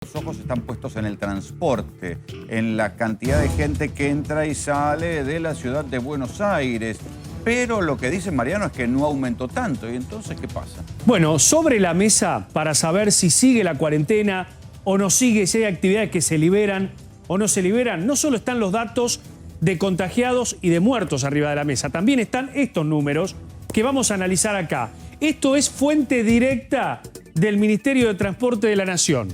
Los ojos están puestos en el transporte, en la cantidad de gente que entra y sale de la ciudad de Buenos Aires. Pero lo que dice Mariano es que no aumentó tanto. ¿Y entonces qué pasa? Bueno, sobre la mesa para saber si sigue la cuarentena o no sigue, si hay actividades que se liberan o no se liberan, no solo están los datos de contagiados y de muertos arriba de la mesa, también están estos números que vamos a analizar acá. Esto es fuente directa del Ministerio de Transporte de la Nación.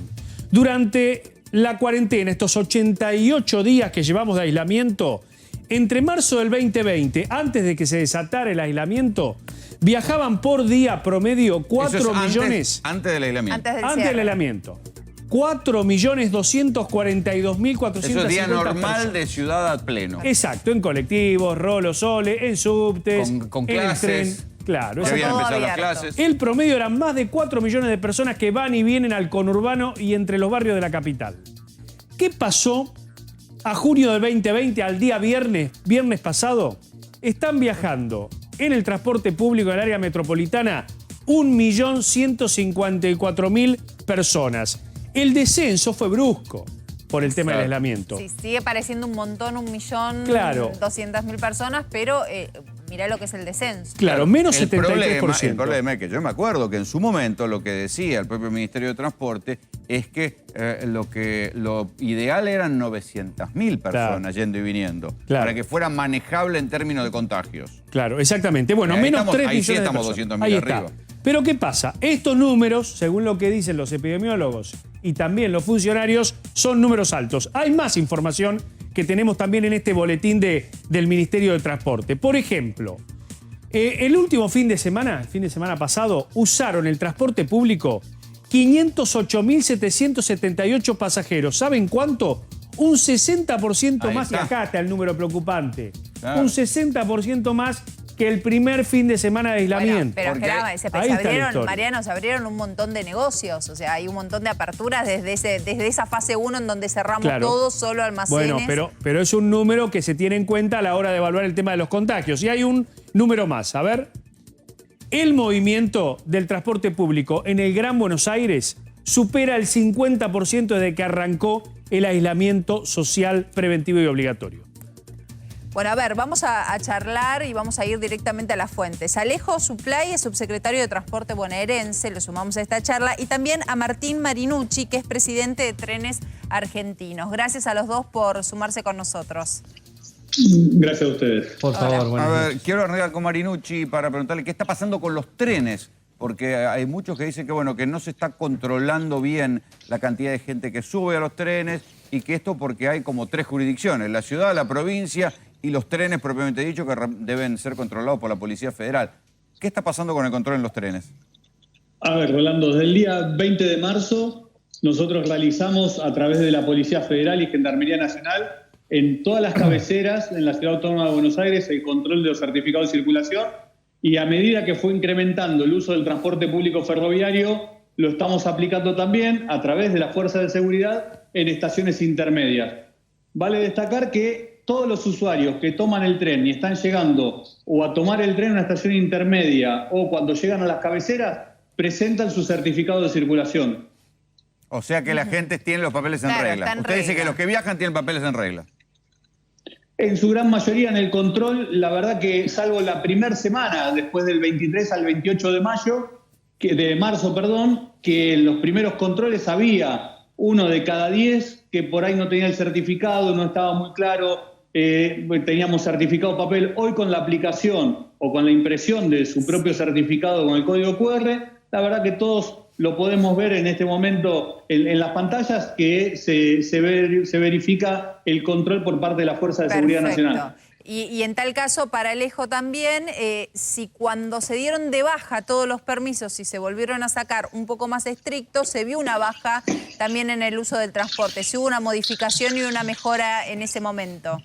Durante la cuarentena, estos 88 días que llevamos de aislamiento, entre marzo del 2020, antes de que se desatara el aislamiento, viajaban por día promedio 4 millones... Antes del aislamiento. Antes del aislamiento. 4.242.450 Eso es día normal personas. de ciudad a pleno. Exacto, en colectivos, rolo, sole, en subtes, Con en el clases. tren. Claro, Ya habían exacto. empezado las clases. El promedio eran más de 4 millones de personas que van y vienen al conurbano y entre los barrios de la capital. ¿Qué pasó a junio del 2020, al día viernes pasado? Están viajando en el transporte público del área metropolitana 1.154.000 personas. El descenso fue brusco por el tema del aislamiento. Sí, sigue pareciendo un montón, 1.200.000 Claro. personas, pero mirá lo que es el descenso. Claro, menos El 73%. el problema es que yo me acuerdo que en su momento lo que decía el propio Ministerio de Transporte es que lo ideal eran 900.000 personas yendo y viniendo, para que fuera manejable en términos de contagios. Claro, exactamente. Bueno, Ahí menos estamos- 3 ahí sí millones de estamos personas. 200.000 Ahí arriba. está. Pero ¿qué pasa? Estos números, según lo que dicen los epidemiólogos y también los funcionarios, son números altos. Hay más información que tenemos también en este boletín del Ministerio de Transporte. Por ejemplo, el último fin de semana pasado, usaron el transporte público 508.778 pasajeros. ¿Saben cuánto? Un 60% Ahí más, y está. acá está el número preocupante. Claro. Un 60% más que el primer fin de semana de Bueno, aislamiento. pero Porque esperá, ahí está la historia. Mariano, se abrieron un montón de negocios. O sea, hay un montón de aperturas desde esa fase 1 en donde cerramos Claro. todo, solo almacenes. Bueno, pero es un número que se tiene en cuenta a la hora de evaluar el tema de los contagios. Y hay un número más. A ver, el movimiento del transporte público en el Gran Buenos Aires supera el 50% desde que arrancó el aislamiento social preventivo y obligatorio. Bueno, a ver, vamos a charlar y vamos a ir directamente a las fuentes. Alejo Suplay es subsecretario de Transporte bonaerense, lo sumamos a esta charla, y también a Martín Marinucci, que es presidente de Trenes Argentinos. Gracias a los dos por sumarse con nosotros. Gracias a ustedes. Por favor, buenas A ver, noches. quiero arreglar con Marinucci para preguntarle qué está pasando con los trenes, porque hay muchos que dicen que, bueno, que no se está controlando bien la cantidad de gente que sube a los trenes y que esto porque hay como 3 jurisdicciones, la ciudad, la provincia y los trenes propiamente dicho que deben ser controlados por la Policía Federal. ¿Qué está pasando con el control en los trenes? A ver, Rolando, desde el día 20 de marzo nosotros realizamos a través de la Policía Federal y Gendarmería Nacional en todas las cabeceras en la Ciudad Autónoma de Buenos Aires el control de los certificados de circulación, y a medida que fue incrementando el uso del transporte público ferroviario, lo estamos aplicando también a través de las fuerzas de seguridad en estaciones intermedias. Vale destacar que todos los usuarios que toman el tren y están llegando o a tomar el tren en una estación intermedia o cuando llegan a las cabeceras, presentan su certificado de circulación. O sea que la gente tiene los papeles en Claro, regla. está en Usted dice regla. que los que viajan tienen papeles en regla. En su gran mayoría en el control, la verdad que salvo la primera semana, después del 23 al 28 de marzo, que en los primeros controles había 1 de cada 10 que por ahí no tenía el certificado, no estaba muy claro, teníamos certificado papel. Hoy con la aplicación o con la impresión de su propio certificado con el código QR, la verdad que todos lo podemos ver en este momento en las pantallas, que se verifica el control por parte de la Fuerza de Seguridad Nacional. Y en tal caso, para Alejo también, si cuando se dieron de baja todos los permisos y se volvieron a sacar un poco más estrictos, se vio una baja también en el uso del transporte. ¿Si hubo una modificación y una mejora en ese momento?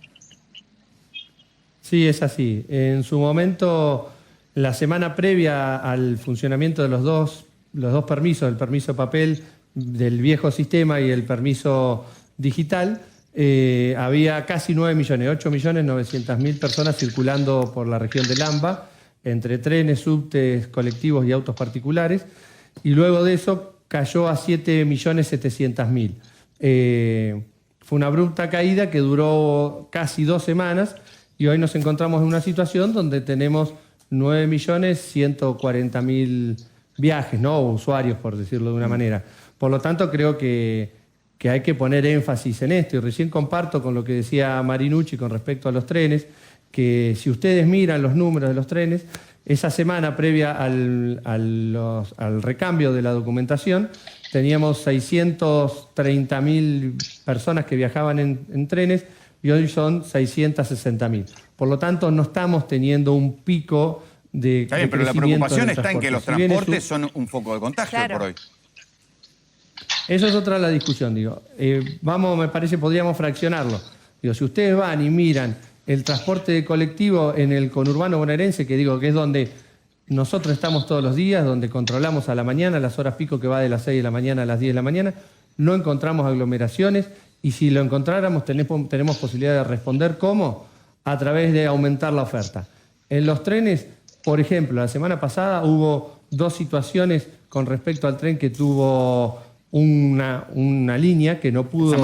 Sí, es así. En su momento, la semana previa al funcionamiento de los dos permisos, el permiso papel del viejo sistema y el permiso digital, había casi 9 millones, 8.900.000 personas circulando por la región del AMBA, entre trenes, subtes, colectivos y autos particulares. Y luego de eso cayó a 7.700.000. Fue una abrupta caída que duró casi 2 semanas y hoy nos encontramos en una situación donde tenemos 9.140.000 viajes, ¿no? O usuarios, por decirlo de una manera. Por lo tanto, creo que hay que poner énfasis en esto. Y recién comparto con lo que decía Marinucci con respecto a los trenes, que si ustedes miran los números de los trenes, esa semana previa al recambio de la documentación, teníamos 630.000 personas que viajaban en trenes y hoy son 660.000. Por lo tanto, no estamos teniendo un pico de Está bien, pero la preocupación está en que los transportes son un foco de contagio por hoy. Eso es otra la discusión, digo. Me parece, podríamos fraccionarlo. Digo, si ustedes van y miran el transporte de colectivo en el conurbano bonaerense, que digo que es donde nosotros estamos todos los días, donde controlamos a la mañana, las horas pico que va de las 6 de la mañana a las 10 de la mañana, no encontramos aglomeraciones y si lo encontráramos tenemos posibilidad de responder ¿cómo? A través de aumentar la oferta. En los trenes, por ejemplo, la semana pasada hubo 2 situaciones con respecto al tren que tuvo una línea que no pudo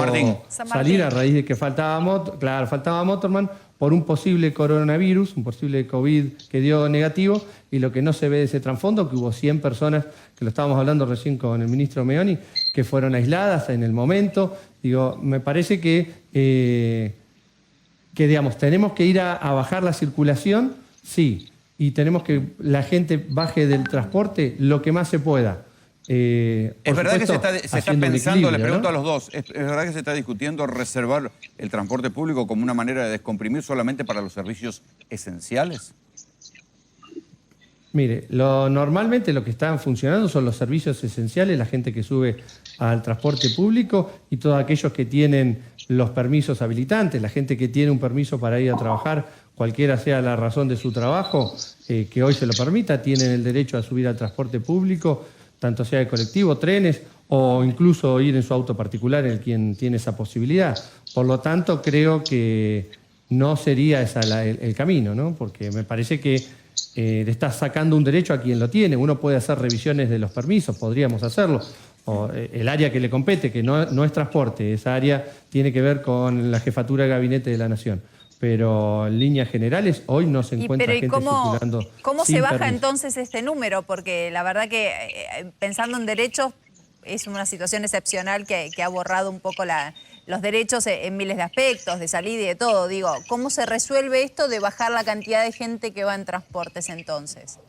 salir a raíz de que faltaba Motorman por un posible coronavirus, un posible COVID que dio negativo, y lo que no se ve de ese trasfondo, que hubo 100 personas, que lo estábamos hablando recién con el ministro Meoni, que fueron aisladas en el momento. Digo, me parece que digamos, tenemos que ir a bajar la circulación, sí, y tenemos que la gente baje del transporte lo que más se pueda. Es verdad que se está pensando, le pregunto, ¿no? a los dos, ¿es verdad que se está discutiendo reservar el transporte público como una manera de descomprimir solamente para los servicios esenciales? Mire, normalmente lo que están funcionando son los servicios esenciales, la gente que sube al transporte público y todos aquellos que tienen los permisos habilitantes, la gente que tiene un permiso para ir a trabajar, cualquiera sea la razón de su trabajo, que hoy se lo permita, tienen el derecho a subir al transporte público, tanto sea de colectivo, trenes o incluso ir en su auto particular, el quien tiene esa posibilidad. Por lo tanto, creo que no sería ese el camino, ¿no? Porque me parece que le está sacando un derecho a quien lo tiene. Uno puede hacer revisiones de los permisos, podríamos hacerlo. O el área que le compete, que no es transporte, esa área tiene que ver con la jefatura de gabinete de la Nación. Pero en líneas generales hoy no se encuentra gente circulando. ¿Cómo se baja entonces este número? Porque la verdad que pensando en derechos es una situación excepcional que ha borrado un poco los derechos en miles de aspectos, de salida y de todo. Digo, ¿cómo se resuelve esto de bajar la cantidad de gente que va en transportes entonces?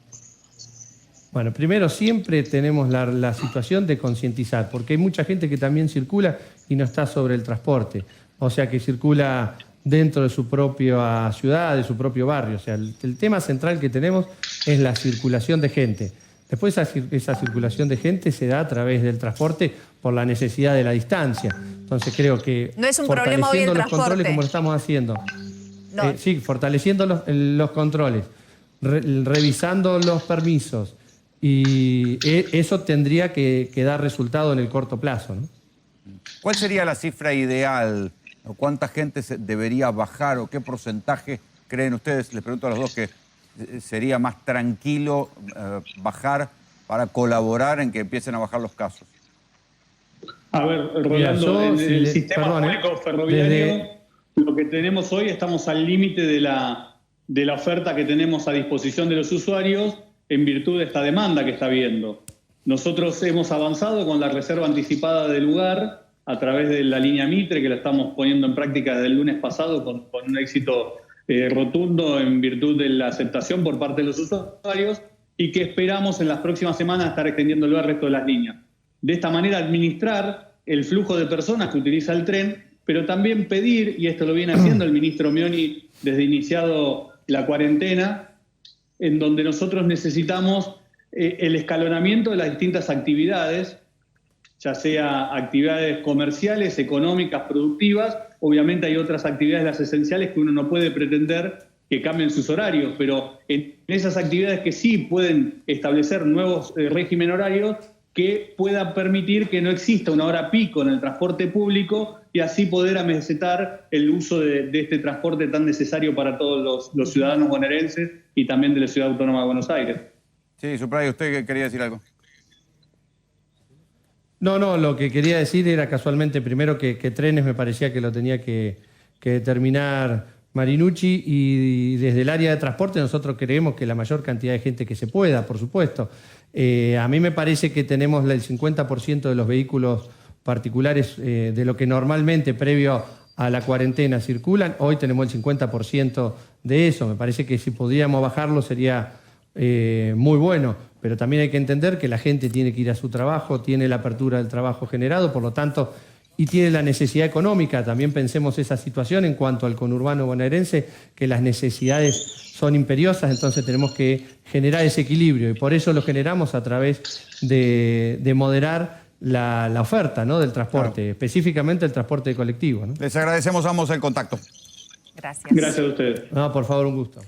Bueno, primero siempre tenemos la situación de concientizar, porque hay mucha gente que también circula y no está sobre el transporte. O sea, que circula dentro de su propia ciudad, de su propio barrio. O sea, el tema central que tenemos es la circulación de gente. Después esa circulación de gente se da a través del transporte por la necesidad de la distancia. Entonces creo que no es un problema hoy el los transporte. controles como lo estamos haciendo. No. Sí, fortaleciendo los controles, revisando los permisos. Y eso tendría que dar resultado en el corto plazo, ¿no? ¿Cuál sería la cifra ideal? ¿O cuánta gente debería bajar? ¿O qué porcentaje creen ustedes? Les pregunto a los dos que sería más tranquilo bajar para colaborar en que empiecen a bajar los casos. A ver, Rolando, en el sistema público ferroviario, lo que tenemos hoy, estamos al límite de la oferta que tenemos a disposición de los usuarios en virtud de esta demanda que está habiendo. Nosotros hemos avanzado con la reserva anticipada de lugar a través de la línea Mitre, que la estamos poniendo en práctica desde el lunes pasado con un éxito rotundo en virtud de la aceptación por parte de los usuarios y que esperamos en las próximas semanas estar extendiéndolo al resto de las líneas. De esta manera administrar el flujo de personas que utiliza el tren, pero también pedir, y esto lo viene haciendo el ministro Meoni desde iniciado la cuarentena, en donde nosotros necesitamos el escalonamiento de las distintas actividades, ya sea actividades comerciales, económicas, productivas. Obviamente hay otras actividades, las esenciales, que uno no puede pretender que cambien sus horarios, pero en esas actividades que sí pueden establecer nuevos régimen horarios que puedan permitir que no exista una hora pico en el transporte público y así poder amesetar el uso de este transporte tan necesario para todos los ciudadanos bonaerenses y también de la Ciudad Autónoma de Buenos Aires. Sí, Supraya, ¿usted quería decir algo? No, lo que quería decir era casualmente primero que trenes me parecía que lo tenía que determinar Marinucci, y desde el área de transporte nosotros creemos que la mayor cantidad de gente que se pueda, por supuesto. A mí me parece que tenemos el 50% de los vehículos particulares de lo que normalmente previo a la cuarentena circulan. Hoy tenemos el 50% de eso. Me parece que si podíamos bajarlo sería muy bueno, pero también hay que entender que la gente tiene que ir a su trabajo, tiene la apertura del trabajo generado, por lo tanto, y tiene la necesidad económica. También pensemos esa situación en cuanto al conurbano bonaerense, que las necesidades son imperiosas, entonces tenemos que generar ese equilibrio, y por eso lo generamos a través de moderar la oferta, ¿no?, del transporte, específicamente el transporte colectivo, ¿no? Les agradecemos a ambos el contacto. Gracias. Gracias a ustedes. No, por favor, un gusto.